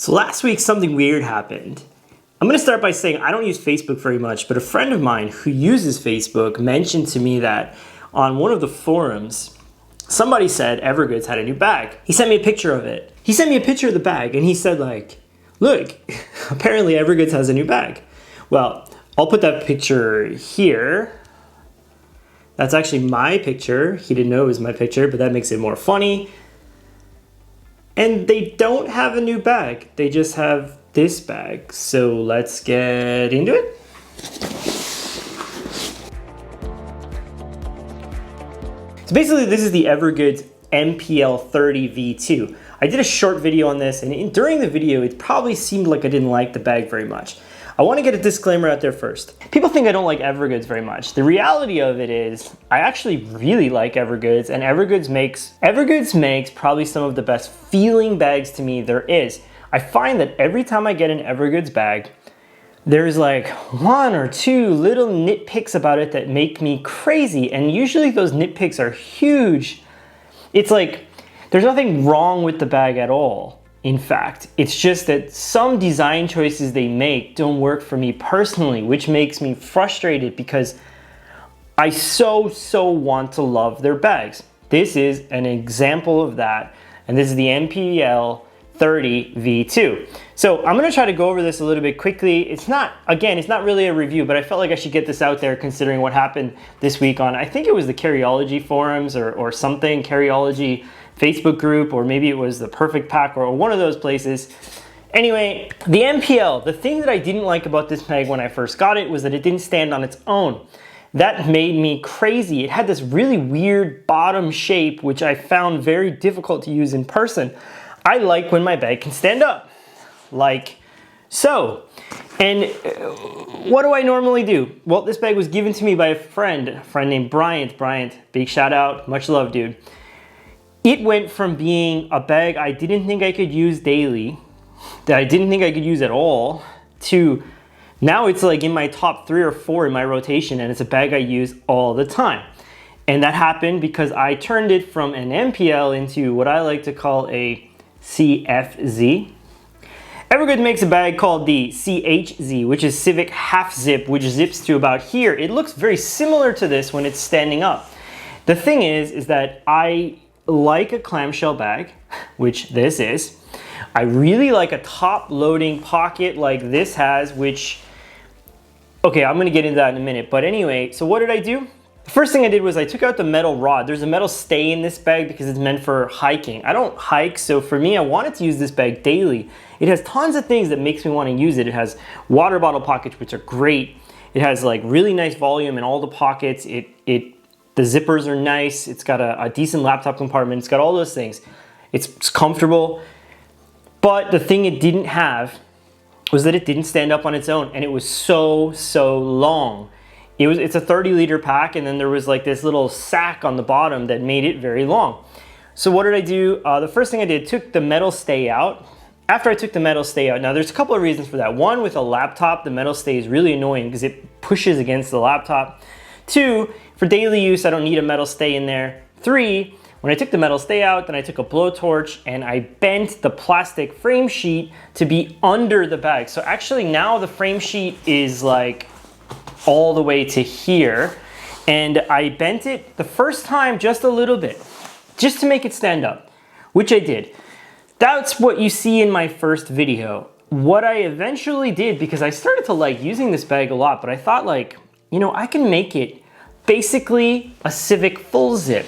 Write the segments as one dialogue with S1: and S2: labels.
S1: So last week something weird happened. I'm going to start by saying I don't use Facebook very much, but a friend of mine who uses Facebook mentioned to me that on one of the forums, somebody said Evergoods had a new bag. He sent me a picture of it. He sent me a picture of the bag and he said like, look, apparently Evergoods has a new bag. Well, I'll put that picture here. That's actually my picture. He didn't know it was my picture, but that makes it more funny. And they don't have a new bag. They just have this bag. So let's get into it. So basically this is the Evergoods MPL30 V2. I did a short video on this, and during the video it probably seemed like I didn't like the bag very much. I want to get a disclaimer out there first. People think I don't like Evergoods very much. The reality of it is I actually really like Evergoods, and Evergoods makes probably some of the best feeling bags to me there is. I find that every time I get an Evergoods bag, there's like one or two little nitpicks about it that make me crazy, and usually those nitpicks are huge. It's like there's nothing wrong with the bag at all. In fact, it's just that some design choices they make don't work for me personally, which makes me frustrated because I so want to love their bags. This is an example of that, and this is the MPL30 V2. So I'm gonna try to go over this a little bit quickly. It's not really a review, but I felt like I should get this out there considering what happened this week on, I think it was the Carryology forums or something, Carryology Facebook group, or maybe it was the Perfect Pack or one of those places. Anyway, the MPL, the thing that I didn't like about this bag when I first got it was that it didn't stand on its own. That made me crazy. It had this really weird bottom shape, which I found very difficult to use in person. I like when my bag can stand up, like so. And what do I normally do? Well, this bag was given to me by a friend named Bryant. Bryant, big shout out, much love, dude. It went from being a bag I didn't think I could use daily, that I didn't think I could use at all, to now it's like in my top 3 or 4 in my rotation, and it's a bag I use all the time. And that happened because I turned it from an MPL into what I like to call a CFZ. Evergoods makes a bag called the CHZ, which is Civic Half Zip, which zips to about here. It looks very similar to this when it's standing up. The thing is that I like a clamshell bag, which this is. I really like a top loading pocket like this has, which, okay, I'm gonna get into that in a minute. But anyway, so what did I do? The first thing I did was I took out the metal rod. There's a metal stay in this bag because it's meant for hiking. I don't hike, so for me, I wanted to use this bag daily. It has tons of things that makes me want to use it. It has water bottle pockets, which are great. It has like really nice volume in all the pockets. The zippers are nice. It's got a decent laptop compartment. It's got all those things. It's comfortable. But the thing it didn't have was that it didn't stand up on its own, and it was so long. It's a 30-liter pack, and then there was like this little sack on the bottom that made it very long. So what did I do? The first thing I did, took the metal stay out. After I took the metal stay out, now there's a couple of reasons for that. One, with a laptop, the metal stay is really annoying because it pushes against the laptop. 2, for daily use, I don't need a metal stay in there. 3, when I took the metal stay out, then I took a blowtorch and I bent the plastic frame sheet to be under the bag. So actually now the frame sheet is like all the way to here. And I bent it the first time just a little bit, just to make it stand up, which I did. That's what you see in my first video. What I eventually did, because I started to like using this bag a lot, but I thought like, you know, I can make it basically a Civic full zip.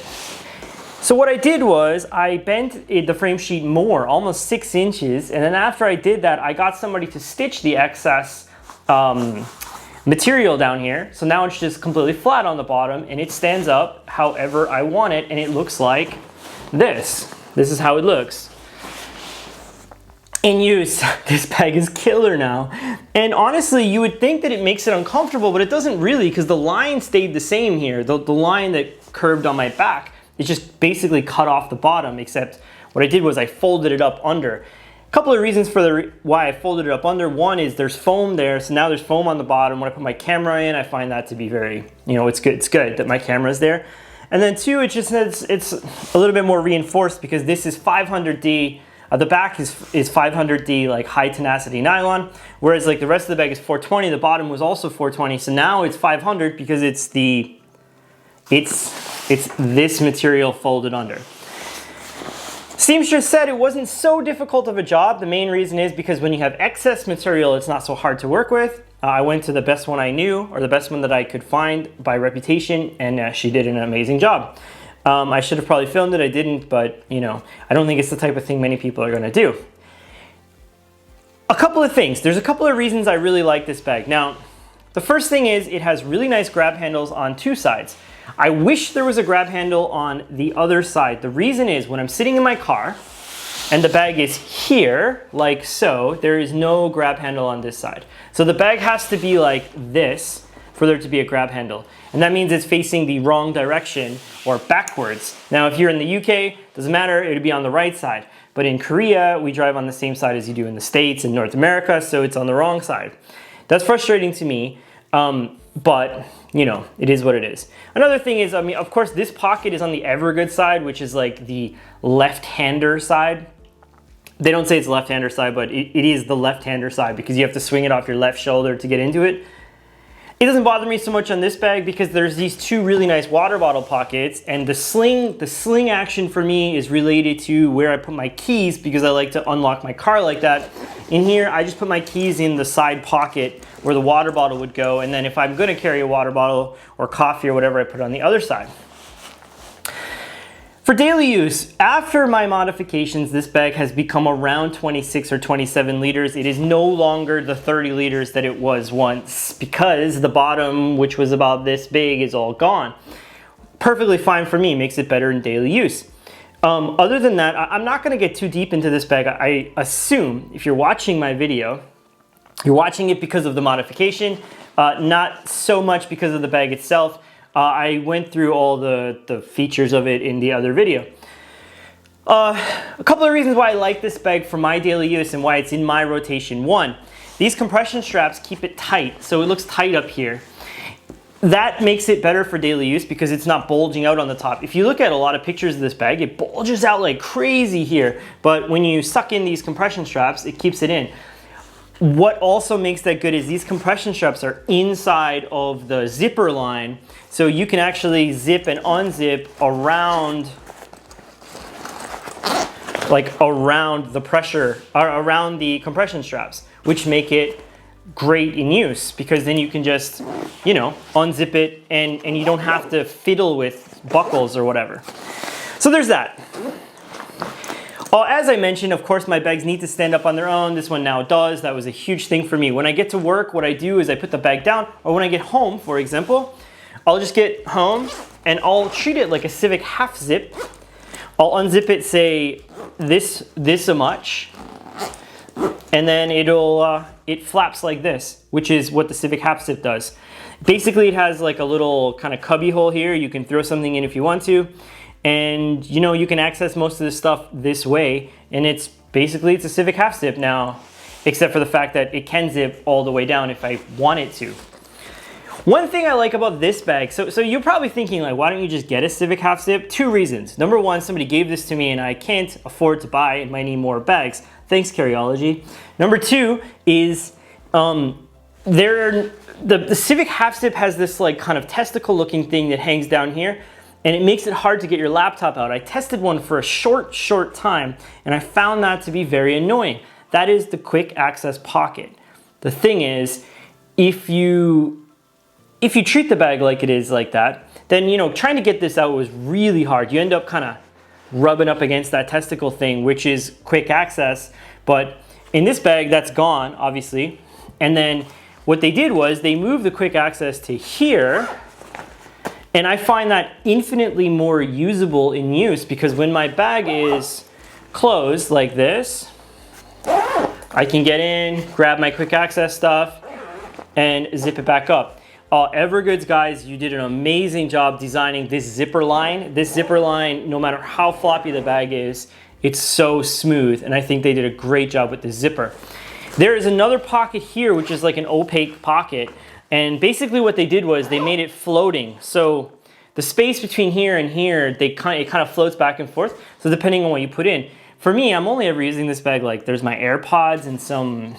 S1: So what I did was I bent the frame sheet more, almost 6 inches, and then after I did that, I got somebody to stitch the excess material down here. So now it's just completely flat on the bottom, and it stands up however I want it, and it looks like this. This is how it looks. In use, this bag is killer now. And honestly, you would think that it makes it uncomfortable, but it doesn't really, because the line stayed the same here. The line that curved on my back, it just basically cut off the bottom, except what I did was I folded it up under. A couple of reasons for why I folded it up under. One is there's foam there, so now there's foam on the bottom. When I put my camera in, I find that to be very, you know, it's good that my camera is there. And then 2, it just it's a little bit more reinforced because this is 500D The back is 500D, like high tenacity nylon, whereas like the rest of the bag is 420. The bottom was also 420, so now it's 500 because it's this material folded under. Seamstress said it wasn't so difficult of a job. The main reason is because when you have excess material, it's not so hard to work with. I went to the best one I knew, or the best one that I could find by reputation, and she did an amazing job. I should have probably filmed it, I didn't, but you know, I don't think it's the type of thing many people are gonna do. A couple of things. There's a couple of reasons I really like this bag. Now, the first thing is it has really nice grab handles on two sides. I wish there was a grab handle on the other side. The reason is when I'm sitting in my car and the bag is here, like so, there is no grab handle on this side. So the bag has to be like this for there to be a grab handle. And that means it's facing the wrong direction or backwards. Now, if you're in the UK, doesn't matter, it would be on the right side. But in Korea, we drive on the same side as you do in the States and North America, so it's on the wrong side. That's frustrating to me, but you know, it is what it is. Another thing is, I mean, of course, this pocket is on the Evergoods side, which is like the left-hander side. They don't say it's left-hander side, but it is the left-hander side because you have to swing it off your left shoulder to get into it. It doesn't bother me so much on this bag because there's these two really nice water bottle pockets, and the sling action for me is related to where I put my keys because I like to unlock my car like that. In here, I just put my keys in the side pocket where the water bottle would go, and then if I'm gonna carry a water bottle or coffee or whatever, I put it on the other side. For daily use, after my modifications, this bag has become around 26 or 27 liters. It is no longer the 30 liters that it was once because the bottom, which was about this big, is all gone. Perfectly fine for me, makes it better in daily use. Other than that, I'm not gonna get too deep into this bag. I assume if you're watching my video, you're watching it because of the modification, not so much because of the bag itself. I went through all the features of it in the other video. A couple of reasons why I like this bag for my daily use and why it's in my rotation. One, these compression straps keep it tight, so it looks tight up here. That makes it better for daily use because it's not bulging out on the top. If you look at a lot of pictures of this bag, it bulges out like crazy here, but when you suck in these compression straps, it keeps it in. What also makes that good is these compression straps are inside of the zipper line, so you can actually zip and unzip around, like around the pressure, or around the compression straps, which make it great in use because then you can just, you know, unzip it and you don't have to fiddle with buckles or whatever. So there's that. As I mentioned, of course, my bags need to stand up on their own. This one now does. That was a huge thing for me. When I get to work, what I do is I put the bag down, or when I get home, for example, I'll just get home and I'll treat it like a Civic half zip. I'll unzip it, say, this much, and then it flaps like this, which is what the Civic half zip does. Basically, it has like a little kind of cubby hole here. You can throw something in if you want to. And you know, you can access most of this stuff this way, and it's a Civic half zip now, except for the fact that it can zip all the way down if I want it to. One thing I like about this bag, so you're probably thinking like, why don't you just get a Civic half zip? Two reasons. Number one, somebody gave this to me and I can't afford to buy and might need more bags. Thanks, Carryology. Number two is the Civic half zip has this like kind of testicle looking thing that hangs down here, and it makes it hard to get your laptop out. I tested one for a short time, and I found that to be very annoying. That is the quick access pocket. The thing is, if you treat the bag like it is like that, then you know, trying to get this out was really hard. You end up kind of rubbing up against that testicle thing, which is quick access. But in this bag, that's gone, obviously. And then what they did was they moved the quick access to here. And I find that infinitely more usable in use because when my bag is closed like this, I can get in, grab my quick access stuff, and zip it back up. Evergoods, guys, you did an amazing job designing this zipper line. This zipper line, no matter how floppy the bag is, it's so smooth, and I think they did a great job with the zipper. There is another pocket here, which is like an opaque pocket. And basically what they did was they made it floating. So the space between here and here, it kind of floats back and forth. So depending on what you put in. for me, I'm only ever using this bag, like there's my AirPods and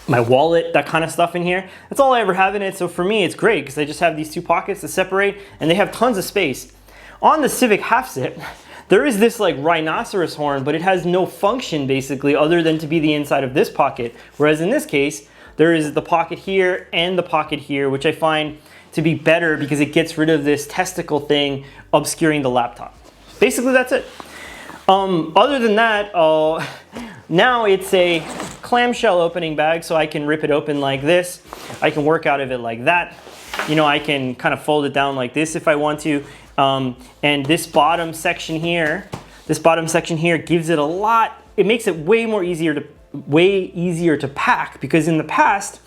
S1: my wallet, that kind of stuff in here. That's all I ever have in it. So for me, it's great because I just have these two pockets to separate and they have tons of space. On the Civic half zip, there is this like rhinoceros horn, but it has no function basically other than to be the inside of this pocket. Whereas in this case, there is the pocket here and the pocket here, which I find to be better because it gets rid of this testicle thing obscuring the laptop. Basically, that's it. Other than that, now it's a clamshell opening bag, so I can rip it open like this. I can work out of it like that. You know, I can kind of fold it down like this if I want to. And this bottom section here gives it a lot. It makes it way easier to pack, because in the past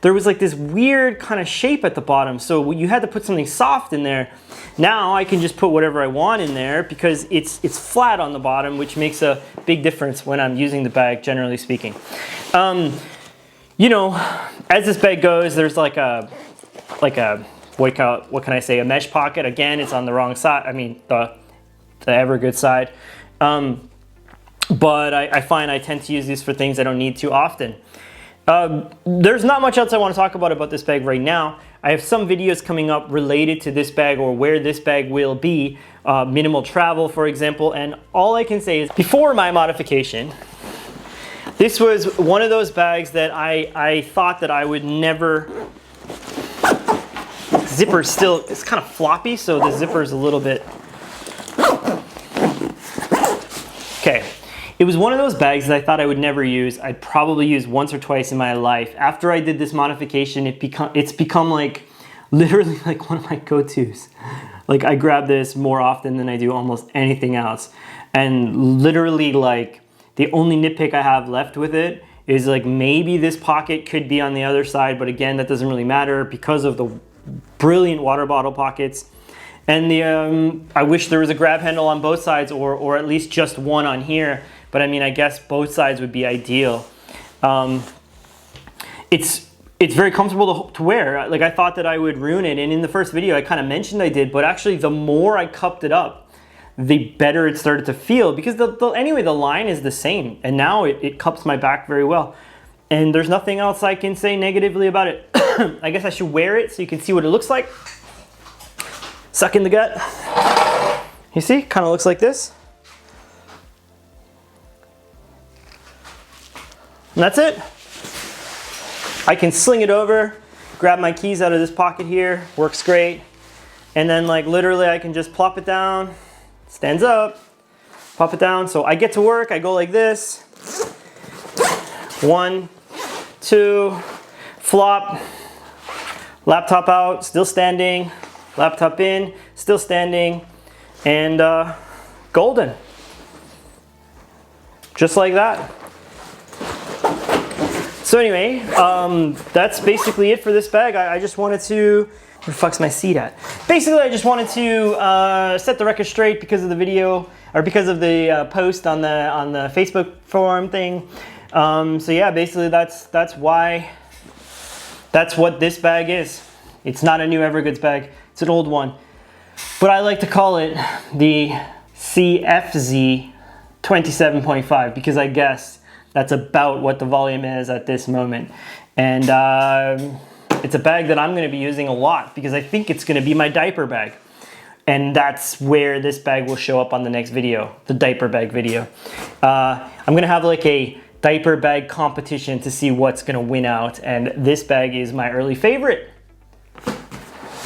S1: there was like this weird kind of shape at the bottom, so you had to put something soft in there. Now I can just put whatever I want in there because it's flat on the bottom, which makes a big difference when I'm using the bag, generally speaking. You know, as this bag goes, there's like a what can I say, a mesh pocket. Again, it's on the wrong side, I mean the Evergoods side. But I find I tend to use these for things I don't need too often. There's not much else I want to talk about this bag right now. I have some videos coming up related to this bag or where this bag will be, minimal travel, for example, and all I can say is before my modification, this was one of those bags that I thought that I would never. Zipper still, it's kind of floppy, so the zipper is a little bit. Okay. It was one of those bags that I thought I would never use. I'd probably use once or twice in my life. After I did this modification, it's become like literally like one of my go-tos. Like I grab this more often than I do almost anything else. And literally like the only nitpick I have left with it is like maybe this pocket could be on the other side, but again, that doesn't really matter because of the brilliant water bottle pockets. And I wish there was a grab handle on both sides or at least just one on here. But I mean, I guess both sides would be ideal. It's very comfortable to wear. Like I thought that I would ruin it. And in the first video, I kind of mentioned I did, but actually the more I cupped it up, the better it started to feel because anyway, the line is the same. And now it cups my back very well. And there's nothing else I can say negatively about it. I guess I should wear it so you can see what it looks like. Suck in the gut. You see, kind of looks like this. And that's it. I can sling it over, grab my keys out of this pocket here, works great. And then like literally I can just plop it down, stands up, pop it down. So I get to work, I go like this. 1, 2, flop, laptop out, still standing, laptop in, still standing, and golden. Just like that. So anyway, that's basically it for this bag. I just wanted to, where the fuck's my seat at? Basically, I just wanted to set the record straight because of the video, or because of the post on the Facebook forum thing. So yeah, basically that's what this bag is. It's not a new Evergoods bag, it's an old one. But I like to call it the CFZ 27.5 because I guess that's about what the volume is at this moment. And it's a bag that I'm gonna be using a lot because I think it's gonna be my diaper bag. And that's where this bag will show up on the next video, the diaper bag video. I'm gonna have like a diaper bag competition to see what's gonna win out. And this bag is my early favorite.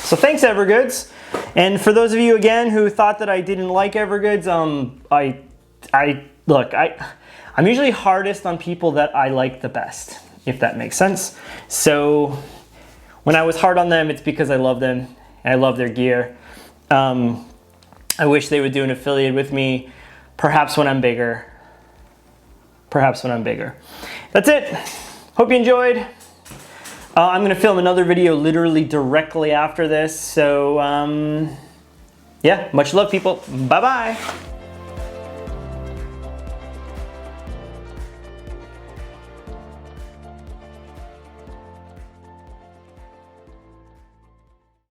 S1: So thanks Evergoods. And for those of you again who thought that I didn't like Evergoods, I'm usually hardest on people that I like the best, if that makes sense. So when I was hard on them, it's because I love them and I love their gear. I wish they would do an affiliate with me, perhaps when I'm bigger. Perhaps when I'm bigger. That's it. Hope you enjoyed. I'm gonna film another video literally directly after this. So yeah, much love people. Bye-bye.